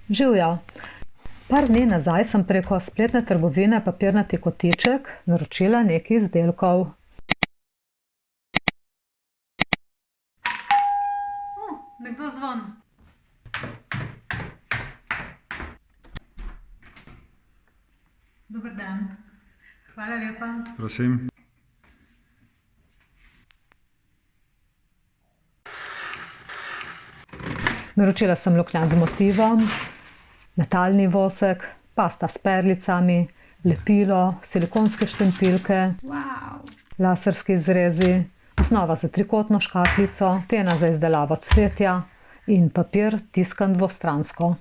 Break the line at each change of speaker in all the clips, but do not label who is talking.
Živjo. Par dni nazaj sem preko spletne trgovine Papirnati kotiček naročila nekaj izdelkov. Nekdo zvon. Dober dan. Hvala lepa.
Prosim.
Naročila sem luknjak z motivom, metalni vosek, pasta s perlicami, lepilo, silikonske štempilke, laserski izrezi, osnova za trikotno škatlico, pena za izdelavo cvetja in papir tiskan dvostransko.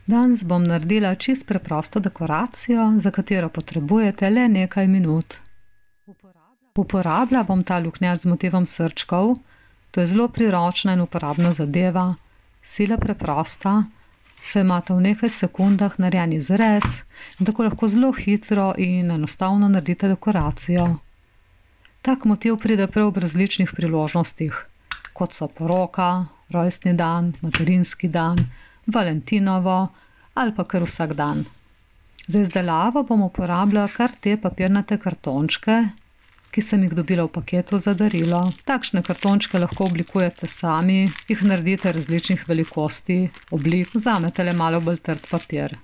Danes bom naredila čisto preprosto dekoracijo, za katero potrebujete le nekaj minut. Uporabila bom ta luknjak z motivom srčkov. To je zelo priročna in uporabna zadeva, sila preprosta, saj imate v nekaj sekundah narejen izrez in tako lahko zelo hitro in enostavno naredite dekoracijo. Tak motiv pride prav ob različnih priložnostih, kot so poroka, rojstni dan, materinski dan, valentinovo ali pa kar vsak dan. Za izdelavo bom uporabljala kar te papirnate kartončke, ki sem jih dobila v paketu za darilo. Takšne kartončke lahko oblikujete sami, jih naredite različnih velikosti, oblik, vzamete le malo bolj trd papir.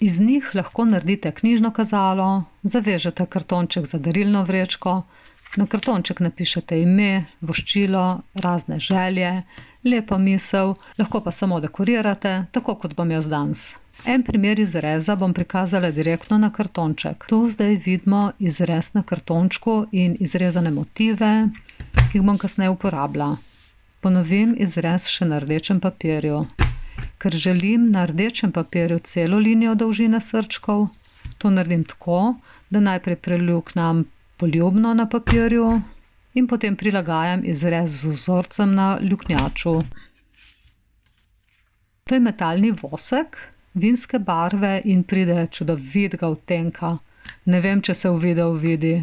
Iz njih lahko naredite knjižno kazalo, zavežete kartonček za darilno vrečko, na kartonček napišete ime, voščilo, razne želje, lepo misel, lahko pa samo dekorirate, tako kot bom jaz danes. En primer izreza bom prikazala direktno na kartonček. Tu zdaj vidimo izrez na kartončku in izrezane motive, ki jih bom kasneje uporabila. Ponovim izrez še na rdečem papirju. Ker želim na rdečem papirju celo linijo dolžine srčkov, to naredim tako, da najprej preluknjam poljubno na papirju in potem prilagajam izrez z vzorcem na luknjaču. To je metalni vosek, vinske barve in pride čudovitega odtenka. Ne vem, če se v videu vidi.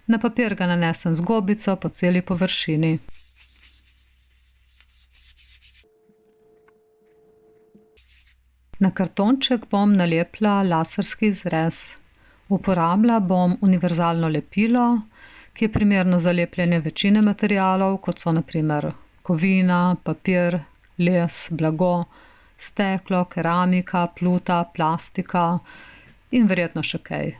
Na papir ga nanesem z gobico po celi površini. Na kartonček bom nalepila laserski izrez. Uporabila bom univerzalno lepilo, ki je primerno za lepljenje večine materialov, kot so na primer kovina, papir, les, blago, steklo, keramika, pluta, plastika in verjetno še kaj.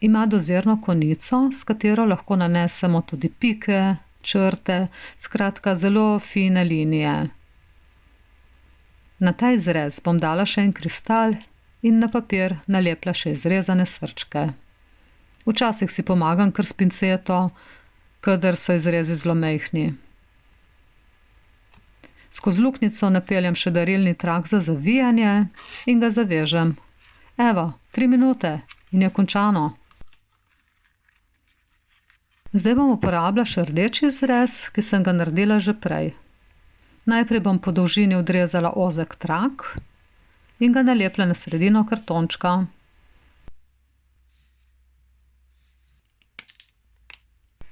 Ima dozirno konico, s katero lahko nanesemo tudi pike, črte, skratka zelo fine linije. Na ta izrez bom dala še en kristal in na papir nalepila še izrezane srčke. Včasih si pomagam kar s pinceto, kadar so izrezi zelo majhni. Skozi luknjico napeljem še darilni trak za zavijanje in ga zavežem. Evo, 3 minute in je končano. Zdaj bom uporabila še rdeči izrez, ki sem ga naredila že prej. Najprej bom po dolžini odrezala ozek trak in ga nalepila na sredino kartončka.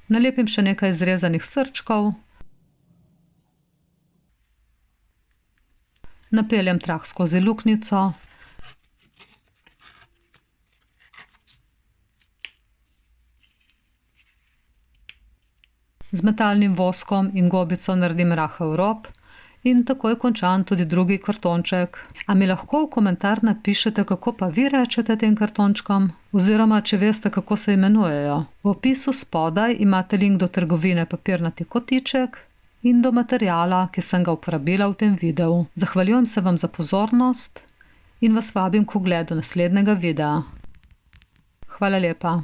Nalepim še nekaj izrezanih srčkov. Napeljem trak skozi luknjico. Z metalnim voskom in gobico naredim rahel rob in tako je končan tudi drugi kartonček. A mi lahko v komentar napišete, kako pa vi rečete tem kartončkom? Oziroma, če veste, kako se imenujejo. V opisu spodaj imate link do trgovine Papirnati kotiček in do materiala, ki sem ga uporabila v tem videu. Zahvaljujem se vam za pozornost in vas vabim k ogledu naslednjega videa. Hvala lepa.